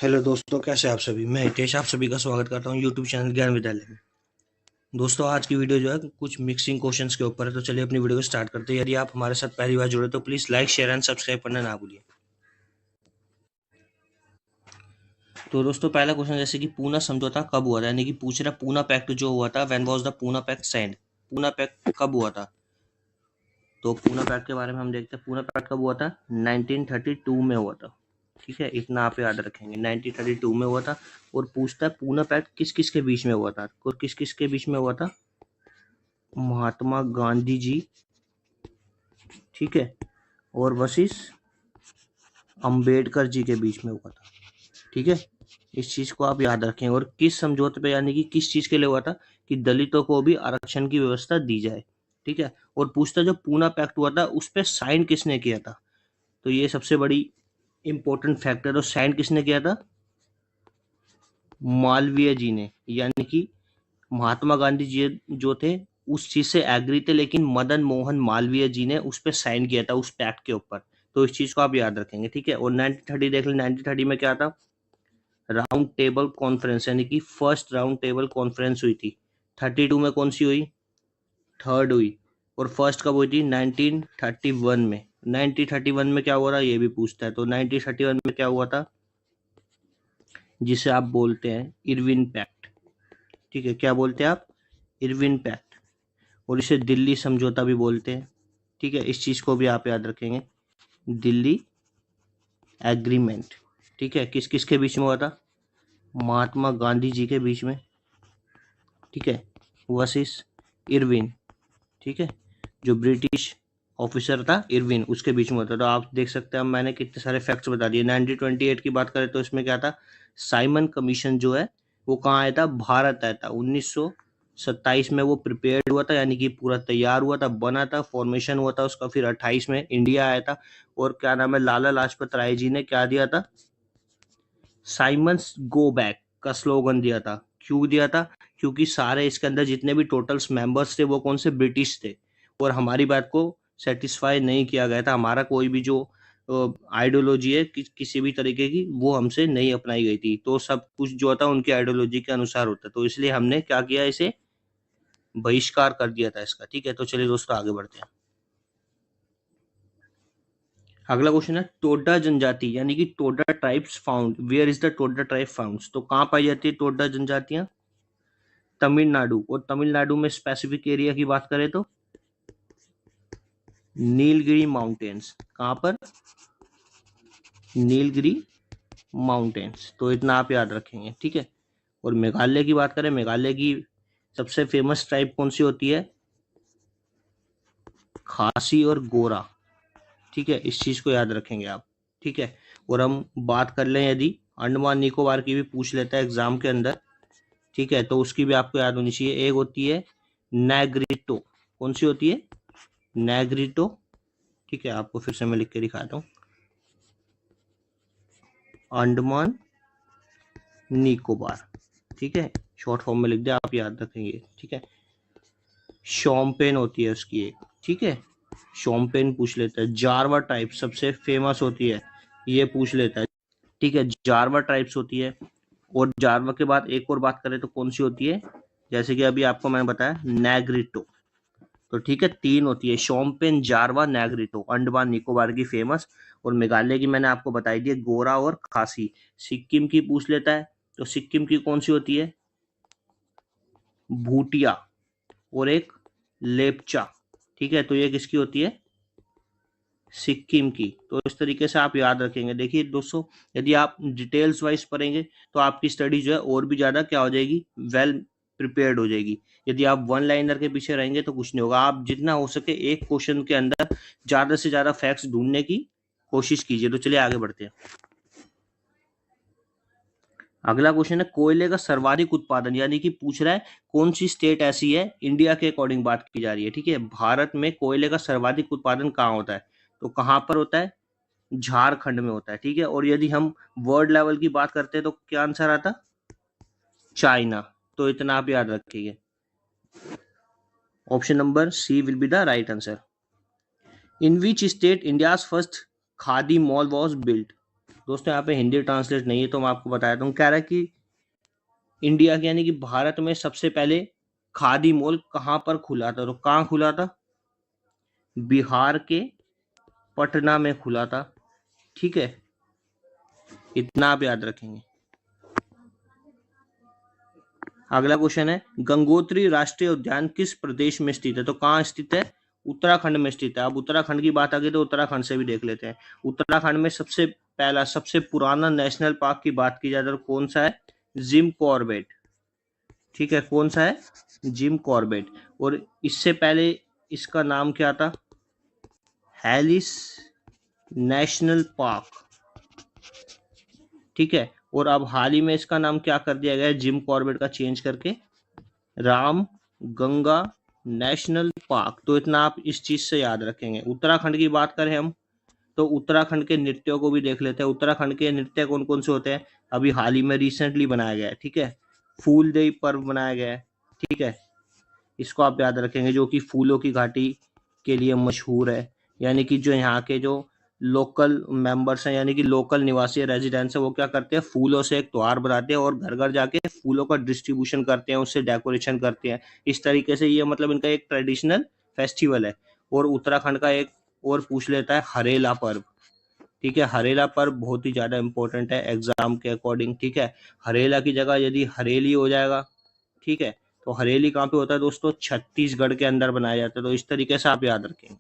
Hello दोस्तों, कैसे आप सभी। मैं हितेश आप सभी का स्वागत करता हूं यूट्यूब चैनल ज्ञान विद्यालय में। दोस्तों, आज की वीडियो जो है कुछ मिक्सिंग क्वेश्चंस के ऊपर है, तो चलिए अपनी वीडियो को स्टार्ट करते हैं। यदि आप हमारे साथ पहली बार जुड़े तो please like, share and subscribe करना ना भूलिए। तो दोस्तों, पहला क्वेश्चन जैसे कि पूना समझौता कब हुआ था, यानी कि पूछ रहा पूना पैक्ट जो हुआ था, when was the Poona pact signed. Poona pact कब हुआ था, तो पूना पैक्ट के बारे में हम देखते हैं। पूना पैक्ट कब हुआ था, 1932 में हुआ था। ठीक है, इतना आप याद रखेंगे, 1932 में हुआ था। और पूछता है पूना पैक्ट किस किस के बीच में हुआ था, और किस किस के बीच में हुआ था, महात्मा गांधी जी, ठीक है, और वशिष्ठ अंबेडकर जी के बीच में हुआ था। ठीक है, इस चीज को आप याद रखें। और किस समझौते पे, यानी कि किस चीज के लिए हुआ था, कि दलितों को भी आरक्षण की व्यवस्था दी जाए। ठीक है, और पूछता जो पूना पैक्ट हुआ था उस पर साइन किसने किया था, तो ये सबसे बड़ी इंपॉर्टेंट फैक्टर। और साइन किसने किया था, मालवीय जी ने, यानी कि महात्मा गांधी जी जो थे उस चीज से एग्री थे, लेकिन मदन मोहन मालवीय जी ने उस पर साइन किया था, उस पैक्ट के ऊपर। तो इस चीज को आप याद रखेंगे। ठीक है, और 1930 देख लें, 1930 में क्या था, राउंड टेबल कॉन्फ्रेंस, यानी कि फर्स्ट राउंड टेबल कॉन्फ्रेंस हुई थी। 32 में कौन सी हुई, थर्ड हुई। और फर्स्ट कब हुई थी, 1931 में। 1931 में क्या हुआ था ये भी पूछता है, तो 1931 में क्या हुआ था, जिसे आप बोलते हैं इरविन पैक्ट। ठीक है, क्या बोलते हैं आप, इरविन पैक्ट। और इसे दिल्ली समझौता भी बोलते हैं। ठीक है, इस चीज को भी आप याद रखेंगे, दिल्ली एग्रीमेंट। ठीक है, किस किस के बीच में हुआ था, महात्मा गांधी जी के बीच में, ठीक है, वशिष्ठ इरविन, ठीक है, जो ब्रिटिश ऑफिसर था इरविन, उसके बीच में हुआ था। तो आप देख सकते हैं, मैंने कितने सारे फैक्ट्स बता दिए। 1928 की बात करें तो इसमें क्या था, साइमन कमीशन जो है वो कहाँ आया था, भारत आया था। 1927 में वो प्रिपेयर्ड हुआ था, यानी कि पूरा तैयार हुआ था, बना था, फॉर्मेशन हुआ था उसका। फिर 28 में इंडिया आया था। और क्या नाम है, लाला लाजपत राय जी ने क्या दिया था, साइमंस गो बैक का स्लोगन दिया था। क्यों दिया था, क्योंकि सारे इसके अंदर जितने भी टोटल्स मेंबर्स थे वो कौन से, ब्रिटिश थे। और हमारी बात को सेटिस्फाई नहीं किया गया था, हमारा कोई भी जो आइडियोलॉजी है किसी भी तरीके की, वो हमसे नहीं अपनाई गई थी। तो सब कुछ जो था उनकी आइडियोलॉजी के अनुसार होता, तो इसलिए हमने क्या किया, इसे बहिष्कार कर दिया था इसका। ठीक है, तो चलिए दोस्तों आगे बढ़ते हैं। अगला क्वेश्चन है टोडा जनजाति, यानी कि Toda tribes found, where is the Toda tribe found. तो कहाँ पाई जाती है टोडा जनजातियां, तमिलनाडु। और तमिलनाडु में स्पेसिफिक एरिया की बात करें तो नीलगिरी माउंटेन्स। कहां पर, नीलगिरी माउंटेन्स। तो इतना आप याद रखेंगे। ठीक है, और मेघालय की बात करें, मेघालय की सबसे फेमस ट्राइब कौन सी होती है, खासी और गोरा। ठीक है, इस चीज को याद रखेंगे आप। ठीक है, और हम बात कर लें, यदि अंडमान निकोबार की भी पूछ लेता है एग्जाम के अंदर, ठीक है, तो उसकी भी आपको याद होनी चाहिए। एक होती है नेग्रिटो, कौन सी होती है, नेग्रिटो। ठीक है, आपको फिर से मैं लिख के दिखाता हूँ, अंडमान निकोबार। ठीक है, शॉर्ट फॉर्म में लिख दिया, आप याद रखेंगे। ठीक है, शोम्पेन होती है उसकी एक। ठीक है, शोम्पेन पूछ लेता है। जारवा टाइप सबसे फेमस होती है, ये पूछ लेता है। ठीक है, जारवा टाइप्स होती है। और जारवा के बाद एक और बात करें तो कौन सी होती है, जैसे कि अभी आपको मैंने बताया नेग्रिटो। तो ठीक है, तीन होती है, शोम्पेन, जारवा, नेग्रिटो, अंडमान निकोबार की फेमस। और मेघालय की मैंने आपको बताई दी, गोरा और खासी। सिक्किम की पूछ लेता है, तो सिक्किम की कौन सी होती है, भूटिया और एक लेपचा। ठीक है, तो ये किसकी होती है, सिक्किम की। तो इस तरीके से आप याद रखेंगे। देखिए दोस्तों, यदि आप डिटेल्स वाइज पढ़ेंगे तो आपकी स्टडी जो है और भी ज्यादा क्या हो जाएगी, वेल प्रिपेयर्ड हो जाएगी। यदि आप वन लाइनर के पीछे रहेंगे तो कुछ नहीं होगा। आप जितना हो सके एक क्वेश्चन के अंदर ज्यादा से ज्यादा फैक्ट्स ढूंढने की कोशिश कीजिए। तो चलिए आगे बढ़ते हैं। अगला क्वेश्चन है कोयले का सर्वाधिक उत्पादन, यानी कि पूछ रहा है कौन सी स्टेट ऐसी है, इंडिया के अकॉर्डिंग बात की जा रही है। ठीक है, भारत में कोयले का सर्वाधिक उत्पादन कहाँ होता है, तो कहाँ पर होता है, झारखंड में होता है। ठीक है, और यदि हम वर्ल्ड लेवल की बात करते हैं तो क्या आंसर आता, चाइना। तो इतना आप याद रखिए, option number C will be the right answer. In which state India first Khadi mall was built. दोस्तों यहाँ पे हिंदी ट्रांसलेट नहीं है तो मैं आपको बता देता हूँ। कह रहा है कि इंडिया के यानी कि भारत में सबसे पहले खादी मॉल कहाँ पर खुला था, तो कहाँ खुला था? बिहार के पटना में खुला था। ठीक है, इतना आप याद रखेंगे। अगला क्वेश्चन है, गंगोत्री राष्ट्रीय उद्यान किस प्रदेश में स्थित है, तो कहाँ स्थित है? उत्तराखंड में स्थित है। अब उत्तराखंड की बात आ गई तो उत्तराखंड से भी देख लेते हैं। उत्तराखंड में सबसे पहला सबसे पुराना नेशनल पार्क की बात की जाए तो कौन सा है? Jim Corbett. ठीक है, कौन सा है? Jim Corbett. और इससे पहले इसका नाम क्या था? हेलिस नेशनल पार्क। ठीक है, और अब हाल ही में इसका नाम क्या कर दिया गया है? जिम कॉर्बेट का चेंज करके राम गंगा नेशनल पार्क। तो इतना आप इस चीज से याद रखेंगे। उत्तराखंड की बात करें हम तो उत्तराखंड के नृत्यों को भी देख लेते हैं। उत्तराखंड के नृत्य कौन कौन से होते हैं? अभी हाल ही में रिसेंटली बनाया गया है। ठीक है, फूलदेई पर्व बनाया गया है। ठीक है, इसको आप याद रखेंगे, जो कि फूलों की घाटी के लिए मशहूर है। यानी कि जो यहाँ के जो लोकल मेंबर्स हैं, यानी कि लोकल निवासी रेजिडेंट्स है, वो क्या करते हैं? फूलों से एक त्योहार बनाते हैं और घर घर जाके फूलों का डिस्ट्रीब्यूशन करते हैं, उससे डेकोरेशन करते हैं। इस तरीके से ये मतलब इनका एक ट्रेडिशनल फेस्टिवल है। और उत्तराखंड का एक और पूछ लेता है, हरेला पर्व। ठीक है, हरेला पर्व बहुत ही ज्यादा इंपॉर्टेंट है एग्जाम के अकॉर्डिंग। ठीक है, हरेला की जगह यदि हरेली हो जाएगा, ठीक है, तो हरेली कहाँ पे होता है दोस्तों? छत्तीसगढ़ के अंदर बनाया जाता है। तो इस तरीके से आप याद रखेंगे।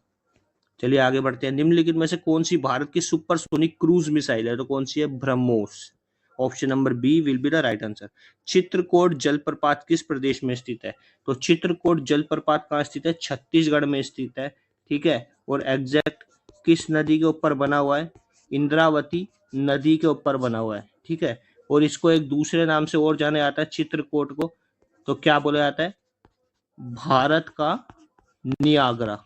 चलिए आगे बढ़ते हैं। निम्नलिखित में से कौन सी भारत की सुपरसोनिक क्रूज मिसाइल है, तो कौन सी है? BrahMos. Option number B will be the right answer. Chitrakote जलप्रपात किस प्रदेश में स्थित है, तो चित्रकोट जलप्रपात कहाँ स्थित है? छत्तीसगढ़ में स्थित है। ठीक है, और एग्जैक्ट किस नदी के ऊपर बना हुआ है? इंद्रावती नदी के ऊपर बना हुआ है। ठीक है, और इसको एक दूसरे नाम से और जाना जाता है चित्रकोट को, तो क्या बोला जाता है? भारत का नियाग्रा।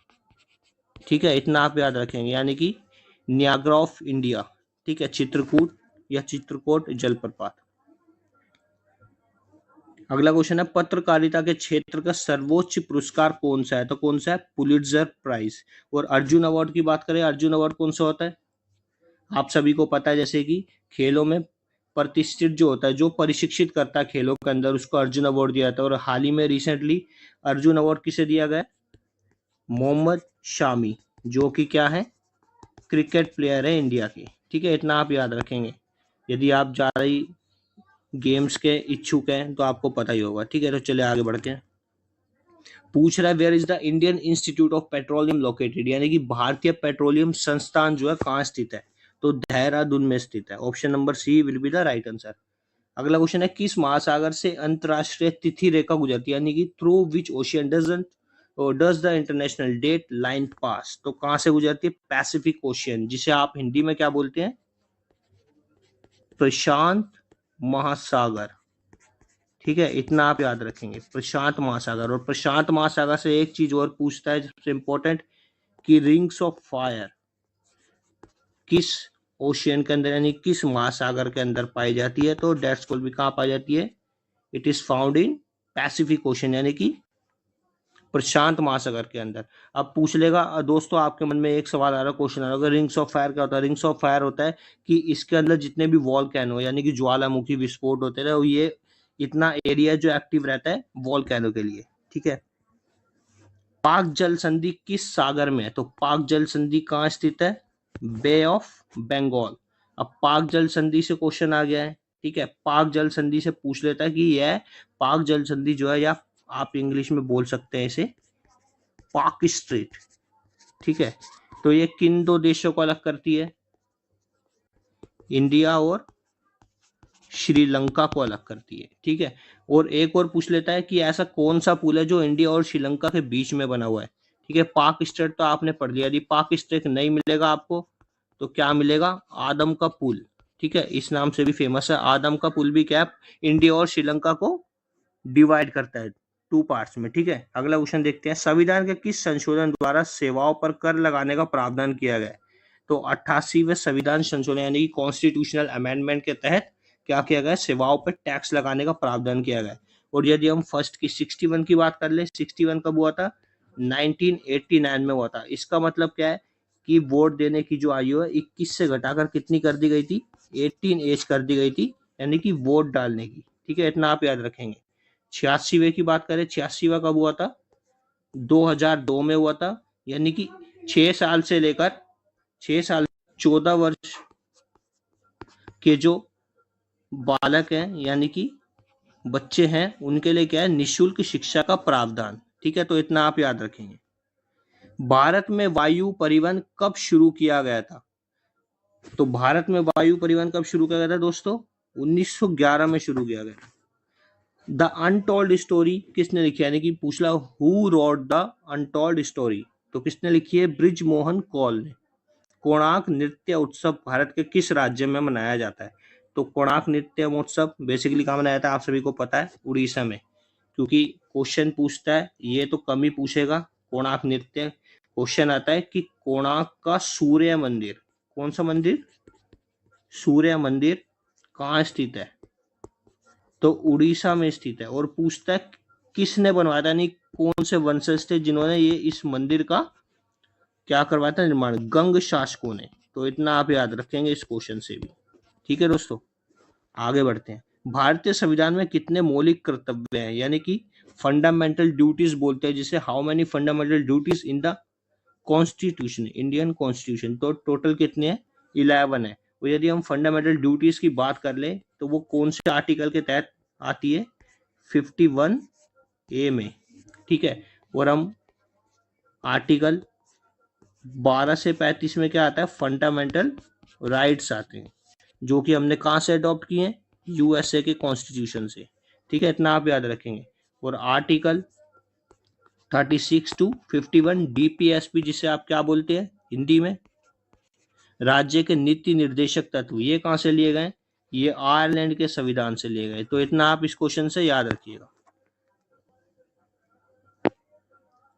ठीक है, इतना आप याद रखेंगे, यानी कि नियाग्रा ऑफ इंडिया। ठीक है, चित्रकूट या चित्रकोट जलप्रपात। अगला क्वेश्चन है, पत्रकारिता के क्षेत्र का सर्वोच्च पुरस्कार कौन सा है, तो कौन सा है? Pulitzer prize. और अर्जुन अवार्ड की बात करें, अर्जुन अवार्ड कौन सा होता है? आप सभी को पता है, जैसे कि खेलों में प्रतिष्ठित जो होता है, जो प्रशिक्षित करता है खेलों के अंदर, उसको अर्जुन अवार्ड दिया जाता है। और हाल ही में रिसेंटली अर्जुन अवार्ड किसे दिया गया? मोहम्मद शामी, जो कि क्या है? क्रिकेट प्लेयर है इंडिया की। ठीक है, इतना आप याद रखेंगे। यदि आप ज़्यादा ही गेम्स के इच्छुक हैं तो आपको पता ही होगा। ठीक है, तो चलिए आगे बढ़ते हैं। पूछ रहा है, where is the Indian Institute of Petroleum located, यानी कि भारतीय पेट्रोलियम संस्थान जो है कहाँ स्थित है, तो देहरादून में स्थित है। Option number C will be the right answer. अगला क्वेश्चन है, किस महासागर से अंतरराष्ट्रीय तिथि रेखा गुजरती है, यानी कि through which ocean does the international date line pass, तो कहां से गुजरती है? पैसिफिक ओशियन, जिसे आप हिंदी में क्या बोलते हैं? प्रशांत महासागर। ठीक है, इतना आप याद रखेंगे, प्रशांत महासागर। और प्रशांत महासागर से एक चीज और पूछता है सबसे इंपॉर्टेंट, कि रिंग्स ऑफ फायर किस ओशियन के अंदर, यानी किस महासागर के अंदर पाई जाती है, तो डेट्स विल बी कहाँ पाई जाती है? It is found in Pacific ocean, यानी कि प्रशांत महासागर के अंदर। अब पूछ लेगा दोस्तों, आपके मन में एक सवाल आ रहा है, क्वेश्चन आ रहा है, रिंग्स ऑफ फायर क्या होता है? रिंग्स ऑफ फायर होता है कि इसके अंदर जितने भी वॉल्केनो, यानी कि ज्वालामुखी विस्फोट होते हैं, ये इतना एरिया जो एक्टिव रहता है वॉल्केनो के लिए। ठीक है, पाक जल संधि किस सागर में है, तो पाक जल संधि कहाँ स्थित है? बे ऑफ बंगाल। अब पाक जल संधि से क्वेश्चन आ गया है। ठीक है, पाक जल संधि से पूछ लेता है कि यह पाक जल संधि जो है, या आप इंग्लिश में बोल सकते हैं इसे पाक स्ट्रेट। ठीक है, तो ये किन दो देशों को अलग करती है? इंडिया और श्रीलंका को अलग करती है। ठीक है, और एक और पूछ लेता है कि ऐसा कौन सा पुल है जो इंडिया और श्रीलंका के बीच में बना हुआ है? ठीक है, पाक स्ट्रेट तो आपने पढ़ लिया। यदि पाक स्ट्रेट नहीं मिलेगा आपको तो क्या मिलेगा? आदम का पुल। ठीक है, इस नाम से भी फेमस है। आदम का पुल भी क्या, इंडिया और श्रीलंका को डिवाइड करता है टू पार्ट्स में। ठीक है, अगला क्वेश्चन देखते हैं, संविधान के किस संशोधन द्वारा सेवाओं पर कर लगाने का प्रावधान किया गया है? तो 88वें संविधान संशोधन, यानी कि कॉन्स्टिट्यूशनल अमेंडमेंट के तहत क्या किया गया? सेवाओं पर टैक्स लगाने का प्रावधान किया गया। और यदि हम फर्स्ट की 61 की बात कर ले, 61 कब हुआ था? 1989 में हुआ था। इसका मतलब क्या है कि वोट देने की जो आयु है 21 से घटाकर कितनी कर दी गई थी? 18 एज कर दी गई थी, यानी कि वोट डालने की। ठीक है, इतना आप याद रखेंगे। 86वें की बात करें, 86वां कब हुआ था? 2002 में हुआ था, यानी कि 6 साल से लेकर 6 साल 14 वर्ष के जो बालक हैं, यानी कि बच्चे हैं, उनके लिए क्या है? निःशुल्क शिक्षा का प्रावधान। ठीक है, तो इतना आप याद रखेंगे। भारत में वायु परिवहन कब शुरू किया गया था? तो भारत में वायु परिवहन कब शुरू किया गया था दोस्तों? 1911 में शुरू किया गया। द अनटोल्ड स्टोरी किसने लिखी, यानी कि पूछला who wrote the untold story, तो किसने लिखी है? ब्रिज मोहन कौल ने। कोणार्क नृत्य उत्सव भारत के किस राज्य में मनाया जाता है? तो कोणार्क नृत्य महोत्सव बेसिकली कहाँ मनाया था, आप सभी को पता है, उड़ीसा में। क्योंकि क्वेश्चन पूछता है, ये तो कम ही पूछेगा। कोणार्क नृत्य क्वेश्चन आता है कि कोणार्क का सूर्य मंदिर, कौन सा मंदिर? सूर्य मंदिर कहाँ स्थित है? तो उड़ीसा में स्थित है। और पूछता है किसने बनवाया था, यानी कौन से वंशज थे जिन्होंने ये इस मंदिर का क्या करवाया था? निर्माण। गंग शासकों ने। तो इतना आप याद रखेंगे इस क्वेश्चन से भी। ठीक है दोस्तों, आगे बढ़ते हैं। भारतीय संविधान में कितने मौलिक कर्तव्य हैं, यानी कि फंडामेंटल ड्यूटीज बोलते हैं जिसे। How many fundamental duties in the constitution, Indian constitution. तो टोटल कितने हैं? 11 है। और यदि हम फंडामेंटल ड्यूटीज की बात कर ले तो वो कौन से आर्टिकल के तहत आती है? 51A में। ठीक है, और हम आर्टिकल 12 से 35 में क्या आता है? फंडामेंटल राइट्स आते हैं, जो कि हमने कहाँ से अडॉप्ट किए हैं? यूएसए के कॉन्स्टिट्यूशन से। ठीक है, इतना आप याद रखेंगे। और आर्टिकल 36 to 51 डीपीएसपी, जिसे आप क्या बोलते हैं हिंदी में? राज्य के नीति निर्देशक तत्व। ये कहाँ से लिए गए? ये आयरलैंड के संविधान से लिए गए। तो इतना आप इस क्वेश्चन से याद रखिएगा।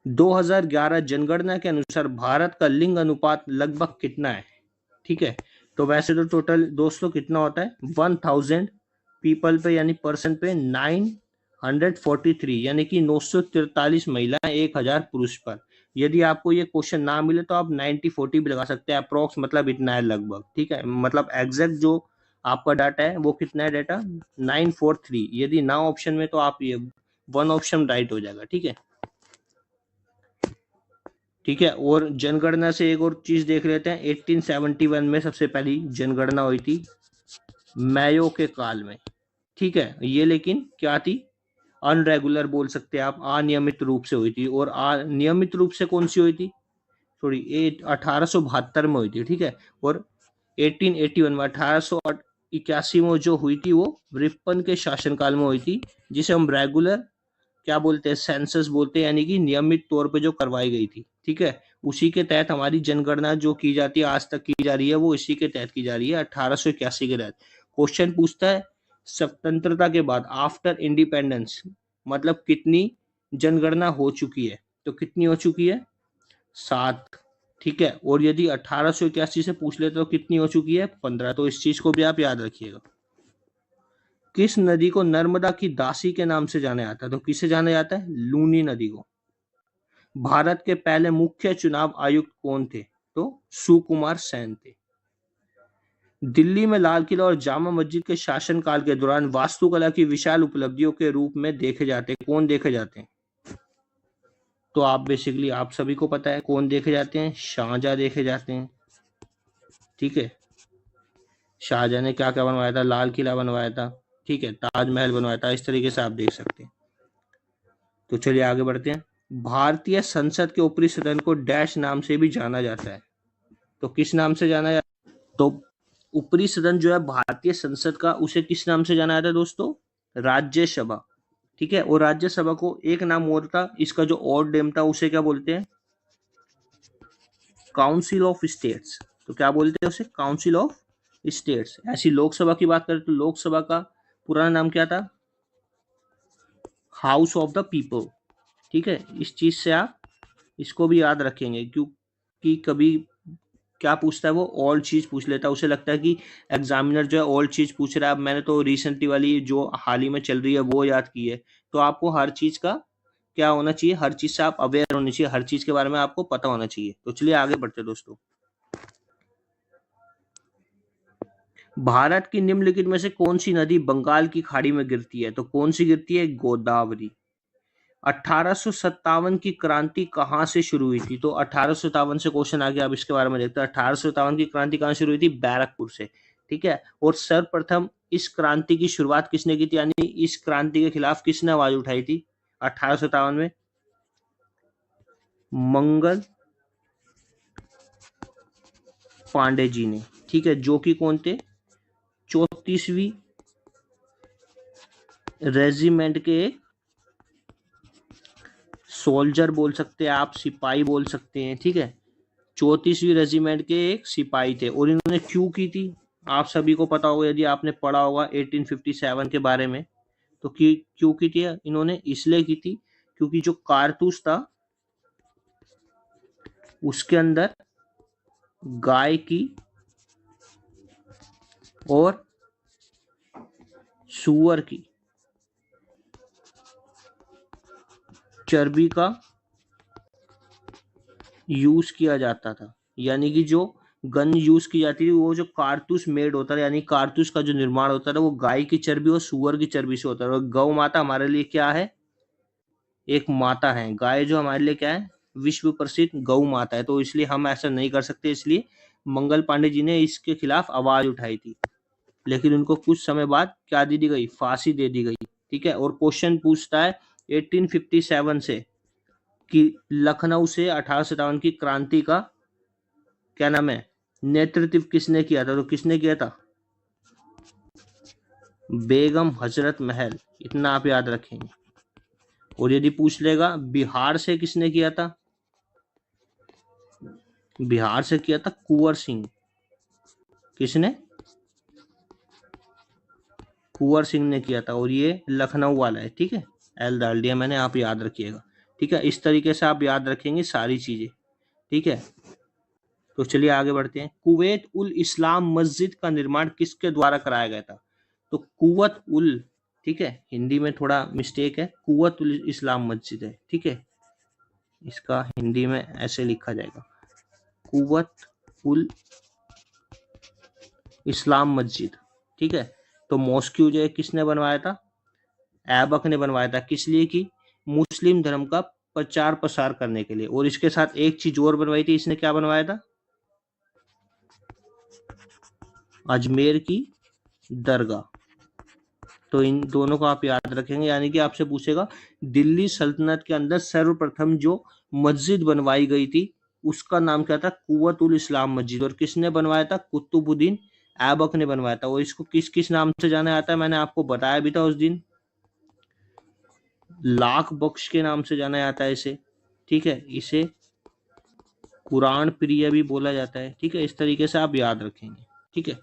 2011 जनगणना के अनुसार भारत का लिंग अनुपात लगभग कितना है? ठीक है, तो वैसे तो टोटल दोस्तों कितना होता है? 1000 पीपल पे, यानी पर्सन पे 943, यानी कि 943 महिलाएं 1000 पुरुष पर। यदि आपको ये क्वेश्चन ना मिले तो आप 90-40 भी लगा सकते हैं, अप्रोक्स मतलब इतना है लगभग। ठीक है, मतलब एग्जैक्ट जो आपका डाटा है वो कितना है? डाटा 943। यदि ना ऑप्शन में तो आप ये 1 ऑप्शन राइट हो जाएगा। ठीक है, ठीक है। और जनगणना से एक और चीज देख लेते हैं। 1871 में सबसे पहली जनगणना हुई थी मैयो के काल में। ठीक है, ये लेकिन क्या थी? अनरेगुलर बोल सकते हैं आप, अनियमित रूप से हुई थी। और नियमित रूप से कौन सी हुई थी? सॉरी, 1872 में हुई थी। ठीक है, और 1881 में 1881 में जो हुई थी वो रिपन के शासनकाल में हुई थी, जिसे हम रेगुलर क्या बोलते हैं? सेंसस बोलते हैं, यानी कि नियमित तौर पे जो करवाई गई थी। ठीक है, उसी के तहत हमारी जनगणना जो की जाती है, आज तक की जा रही है, वो इसी के तहत की जा रही है, 1881 के तहत। क्वेश्चन पूछता है स्वतंत्रता के बाद, आफ्टर इंडिपेंडेंस, मतलब कितनी जनगणना हो चुकी है? तो कितनी हो चुकी है? 7। ठीक है, और यदि 1881 से पूछ ले तो कितनी हो चुकी है? 15। तो इस चीज को भी आप याद रखिएगा। किस नदी को नर्मदा की दासी के नाम से जाना जाता है? तो किसे जाना जाता है? लूनी नदी को। भारत के पहले मुख्य चुनाव आयुक्त कौन थे? तो सुकुमार सेन थे। दिल्ली में लाल किला और जामा मस्जिद के शासनकाल के दौरान वास्तुकला की विशाल उपलब्धियों के रूप में देखे जाते हैं। कौन देखे जाते हैं? तो आप बेसिकली आप सभी को पता है कौन देखे जाते हैं? शाहजहां देखे जाते हैं। ठीक है, शाहजहां ने क्या क्या बनवाया था? लाल किला बनवाया था। ठीक है, ताजमहल बनवाया था। इस तरीके से आप देख सकते हैं। तो चलिए आगे बढ़ते हैं। भारतीय संसद के ऊपरी सदन को डैश नाम से भी जाना जाता है। तो किस नाम से जाना जाता है? तो ऊपरी सदन जो है भारतीय संसद का, उसे किस नाम से जाना जाता है दोस्तों? राज्यसभा। ठीक है, और राज्यसभा को एक नाम और था, इसका जो और नेम था उसे क्या बोलते हैं? Council of states. तो क्या बोलते हैं उसे? Council of states. ऐसी लोकसभा की बात करें तो लोकसभा का पुराना नाम क्या था? House of the people. ठीक है, इस चीज से आप इसको भी याद रखेंगे, क्योंकि कभी क्या पूछता है वो? ओल्ड चीज पूछ लेता है। उसे लगता है कि एग्जामिनर जो है ओल्ड चीज पूछ रहा है। अब मैंने तो रिसेंटली वाली जो हाल ही में चल रही है वो याद की है। तो आपको हर चीज का क्या होना चाहिए? हर चीज से आप अवेयर होनी चाहिए, हर चीज के बारे में आपको पता होना चाहिए। तो चलिए आगे बढ़ते दोस्तों। भारत की निम्नलिखित में से कौन सी नदी बंगाल की खाड़ी में गिरती है? तो कौन सी गिरती है? गोदावरी। 1857 की क्रांति कहाँ से शुरू हुई थी? तो 1857 से क्वेश्चन आ गया, अब इसके बारे में देखते हैं। 1857 की क्रांति कहाँ शुरू हुई थी? बैरकपुर से। ठीक है। और सर्वप्रथम इस क्रांति की शुरुआत किसने की थी, यानी इस क्रांति के खिलाफ किसने आवाज उठाई थी 1857 में? मंगल पांडे जी ने। ठीक है, जो कि कौन थे? 34वीं रेजिमेंट के सोल्जर बोल सकते हैं आप, सिपाही बोल सकते हैं। ठीक है, 34वीं रेजिमेंट के एक सिपाही थे। और इन्होंने क्यों की थी? आप सभी को पता होगा यदि आपने पढ़ा होगा 1857 के बारे में। तो क्यों की थी इन्होंने? इसलिए की थी क्योंकि जो कारतूस था उसके अंदर गाय की और सूअर की चर्बी का यूज किया जाता था। यानी कि जो गन यूज की जाती थी वो जो कारतूस मेड होता था, यानी कारतूस का जो निर्माण होता था वो गाय की चर्बी और सूअर की चर्बी से होता था। और गौ माता हमारे लिए क्या है? एक माता है। गाय जो हमारे लिए क्या है? विश्व प्रसिद्ध गौ माता है। तो इसलिए हम ऐसा नहीं कर सकते, इसलिए मंगल पांडे जी ने इसके खिलाफ आवाज उठाई थी। लेकिन उनको कुछ समय बाद क्या दे दी गई? फांसी दे दी गई। ठीक है। और क्वेश्चन पूछता है 1857 से कि लखनऊ से 1857 की क्रांति का क्या नाम है, नेतृत्व किसने किया था? तो किसने किया था? बेगम हजरत महल। इतना आप याद रखेंगे। और यदि पूछ लेगा बिहार से किसने किया था? बिहार से किया था कुंवर सिंह। किसने? कुंवर सिंह ने किया था। और ये लखनऊ वाला है। ठीक है, एल डाल दिया मैंने, आप याद रखिएगा। ठीक है, इस तरीके से आप याद रखेंगे सारी चीजें। ठीक है, तो चलिए आगे बढ़ते हैं। कुवैत उल इस्लाम मस्जिद का निर्माण किसके द्वारा कराया गया था? तो कुवत उल, ठीक है, हिंदी में थोड़ा मिस्टेक है, कुवत उल इस्लाम मस्जिद है। ठीक है, इसका हिंदी में ऐसे लिखा जाएगा, कुवत उल इस्लाम मस्जिद। ठीक है, तो मॉस्क्यू जो है किसने बनवाया था? ऐबक ने बनवाया था। किस लिए? कि मुस्लिम धर्म का प्रचार प्रसार करने के लिए। और इसके साथ एक चीज और बनवाई थी, इसने क्या बनवाया था? अजमेर की दरगाह। तो इन दोनों को आप याद रखेंगे। यानी कि आपसे पूछेगा दिल्ली सल्तनत के अंदर सर्वप्रथम जो मस्जिद बनवाई गई थी उसका नाम क्या था? कुव्वत उल इस्लाम मस्जिद। और किसने बनवाया था? कुतुबुद्दीन ऐबक ने बनवाया था। और इसको किस किस नाम से जाना जाता है? मैंने आपको बताया भी था उस दिन, लाख बख्श के नाम से जाना जाता है इसे। ठीक है, इसे कुरान प्रिय भी बोला जाता है। ठीक है, इस तरीके से आप याद रखेंगे। ठीक है,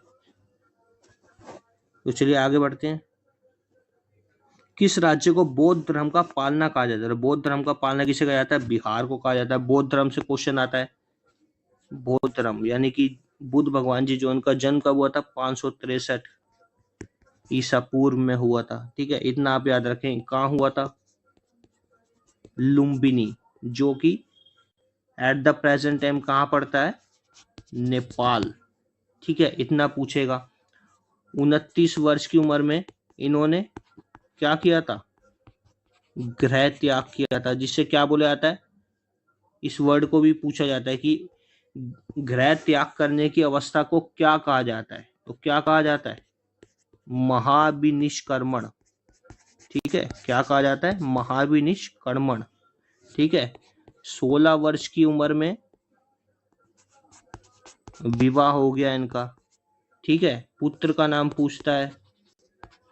तो चलिए आगे बढ़ते हैं। किस राज्य को बौद्ध धर्म का पालना कहा जाता है? बौद्ध धर्म का पालना किसे कहा जाता है? बिहार को कहा जाता है। बौद्ध धर्म से क्वेश्चन आता है। बौद्ध धर्म यानी कि बुद्ध भगवान जी, जो उनका जन्म कब हुआ था? 563 ईसा पूर्व में हुआ था। ठीक है, इतना आप याद रखें। कहाँ हुआ था? लुम्बिनी, जो कि एट द प्रेजेंट टाइम कहाँ पड़ता है? नेपाल। ठीक है, इतना पूछेगा। 29 वर्ष की उम्र में इन्होंने क्या किया था? गृह त्याग किया था। जिससे क्या बोला जाता है? इस वर्ड को भी पूछा जाता है कि गृह त्याग करने की अवस्था को क्या कहा जाता है? तो क्या कहा जाता है? महाविनिष्क्रमण। ठीक है, क्या कहा जाता है? महाविनिष्क्रमण। ठीक है, 16 वर्ष की उम्र में विवाह हो गया इनका। ठीक है, पुत्र का नाम पूछता है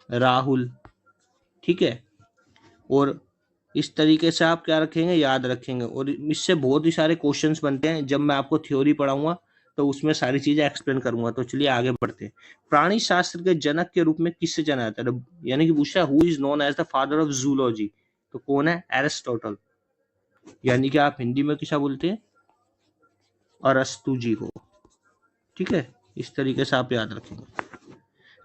राहुल। ठीक है, और इस तरीके से आप क्या रखेंगे? याद रखेंगे। और इससे बहुत ही सारे क्वेश्चंस बनते हैं। जब मैं आपको थ्योरी पढ़ाऊंगा तो उसमें सारी चीजें एक्सप्लेन करूंगा। तो चलिए आगे बढ़ते हैं। प्राणी शास्त्र के जनक के रूप में किससे जाना जाता है? यानी कि पूछा who is known as the father of zoology. तो कौन है? एरिस्टोटल। यानी कि आप हिंदी में किसा बोलते हैं? अरस्तु जी को। ठीक है, इस तरीके से आप याद रखेंगे।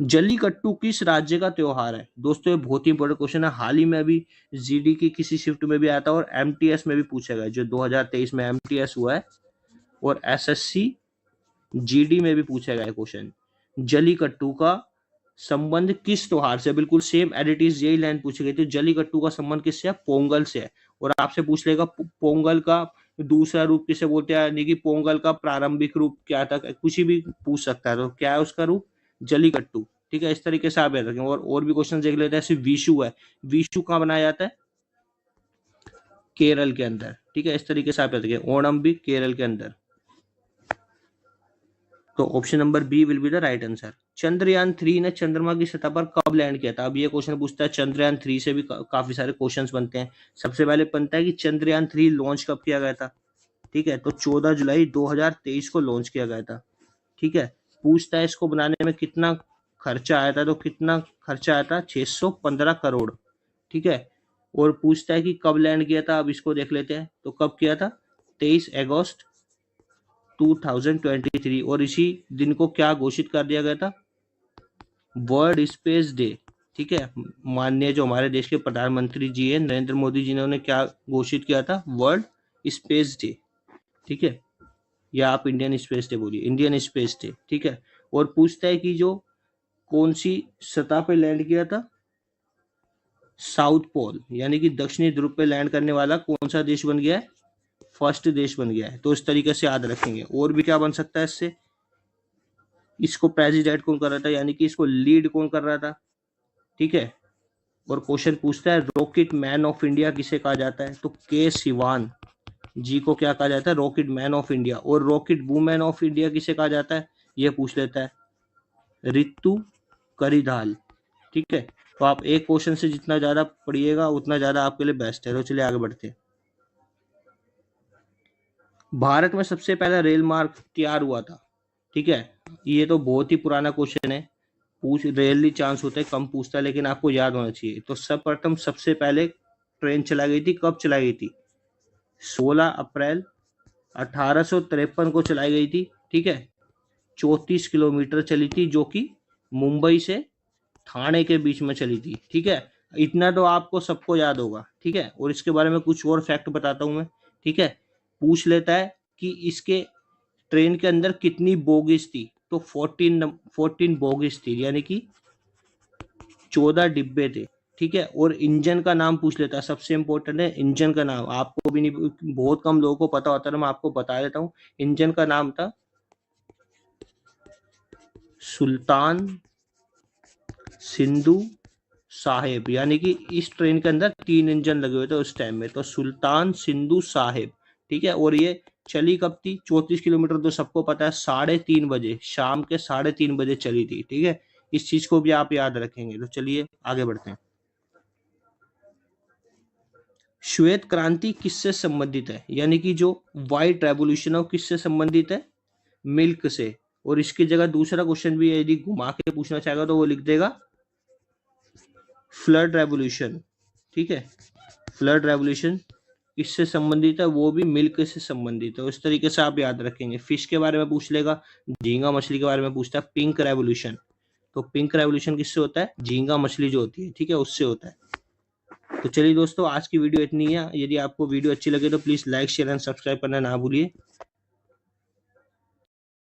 जल्लीकट्टू किस राज्य का त्योहार है? दोस्तों ये बहुत ही इंपॉर्टेंट क्वेश्चन है। हाल ही में अभी जीडी की किसी शिफ्ट में भी आया था और एमटीएस में भी पूछा गया, जो 2023 में एमटीएस हुआ है और एसएससी जीडी में भी पूछा गया क्वेश्चन। जलीकट्टू का संबंध किस त्योहार से? बिल्कुल सेम एडिटिव यही लाइन पूछी गई थी। जलीकट्टू का संबंध किससे है? पोंगल से है। और आपसे पूछ लेगा पोंगल का दूसरा रूप किसे बोलते हैं, यानी कि पोंगल का प्रारंभिक रूप क्या था, कुछ भी पूछ सकता है। तो क्या है उसका रूप? जलीकट्टू। ठीक है, इस तरीके से आप याद रखेंगे। और भी क्वेश्चन देख लेते हैं। ऐसे विशु है, विशु कहाँ बनाया जाता है? केरल के अंदर। ठीक है, इस तरीके से आप याद रखेंगे। ओणम भी केरल के अंदर। तो option number B will be the right answer. Chandrayaan 3 ने चंद्रमा की सतह पर कब लैंड किया था? अब ये क्वेश्चन पूछता है चंद्रयान 3 से भी काफी सारे क्वेश्चंस बनते हैं। सबसे पहले बनता है कि चंद्रयान 3 लॉन्च कब किया गया था? ठीक है, तो 14 जुलाई 2023 को लॉन्च किया गया था। ठीक है, पूछता है इसको बनाने में कितना खर्चा आया था? तो कितना खर्चा आया था? 615 करोड़। ठीक है, और पूछता है कि कब लैंड किया था? अब इसको देख लेते हैं। तो कब किया था? 23 अगस्त 2023। और इसी दिन को क्या घोषित कर दिया गया था? World space day. ठीक है, माननीय जो हमारे देश के प्रधानमंत्री जी हैं नरेंद्र मोदी जी ने उन्हें क्या घोषित किया था? World space day. ठीक है, या आप इंडियन स्पेस डे बोलिए, इंडियन स्पेस डे। ठीक है, और पूछता है कि जो कौन सी सतह पे लैंड किया था? साउथ पोल, यानी कि दक्षिणी ध्रुव पे लैंड करने वाला कौन सा देश बन गया है? फर्स्ट देश बन गया है। तो इस तरीके से याद रखेंगे। और भी क्या बन सकता है इससे? इसको प्रेसिडेंट कौन कर रहा था, यानी कि इसको लीड कौन कर रहा था? ठीक है, और क्वेश्चन पूछता है रॉकेट मैन ऑफ इंडिया किसे कहा जाता है? तो के सिवान जी को क्या कहा जाता है? Rocket man of India. और रॉकेट वुमेन ऑफ इंडिया किसे कहा जाता है? ये पूछ लेता है रितु करिधाल। ठीक है, तो आप एक क्वेश्चन से जितना ज्यादा पढ़िएगा उतना ज्यादा आपके लिए बेस्ट है। तो चलिए आगे बढ़ते हैं। भारत में सबसे पहला रेल मार्ग तैयार हुआ था। ठीक है, ये तो बहुत ही पुराना क्वेश्चन है, पूछ रेयरली चांस होता है, कम पूछता है, लेकिन आपको याद होना चाहिए। तो सर्वप्रथम सबसे पहले ट्रेन चलाई गई थी, कब चलाई गई थी? 16 अप्रैल 1853 को चलाई गई थी। ठीक है, 34 किलोमीटर चली थी, जो कि मुंबई से ठाणे के बीच में चली थी। ठीक है, इतना तो आपको सबको याद होगा। ठीक है, और इसके बारे में कुछ और फैक्ट बताता हूं मैं। ठीक है, पूछ लेता है कि इसके ट्रेन के अंदर कितनी बोगीज थी? तो 14 बोगीज थी, यानी कि 14 डिब्बे थे। ठीक है, और इंजन का नाम पूछ लेता है। सबसे इंपॉर्टेंट है इंजन का नाम। आपको भी नहीं, बहुत कम लोगों को पता होता है, मैं आपको बता देता हूँ। इंजन का नाम था सुल्तान सिंधु साहेब, यानी कि इस ट्रेन के अंदर 3 इंजन लगे हुए थे उस टाइम में। तो सुल्तान सिंधु साहेब। ठीक है, और ये चली कब थी? 34 किलोमीटर तो सबको पता है, 3:30 बजे, शाम के 3:30 बजे चली थी। ठीक है, इस चीज को भी आप याद रखेंगे। तो चलिए आगे बढ़ते हैं। श्वेत क्रांति किससे संबंधित है? यानी कि जो व्हाइट रेवोल्यूशन है वो किससे संबंधित है? मिल्क से। और इसकी जगह दूसरा क्वेश्चन भी यदि घुमा के पूछना चाहेगा तो वो लिख देगा फ्लड रेवोल्यूशन। ठीक है, फ्लड रेवोल्यूशन किससे संबंधित है? वो भी मिल्क से संबंधित है। इस तरीके से आप याद रखेंगे। फिश के बारे में पूछ लेगा, झींगा मछली के बारे में पूछता है। पिंक रेवोल्यूशन, तो पिंक रेवोल्यूशन किससे होता है? झींगा मछली जो होती है, ठीक है, उससे होता है। तो चलिए दोस्तों, आज की वीडियो इतनी है। यदि आपको वीडियो अच्छी लगे तो please like share and subscribe करना ना भूलिए।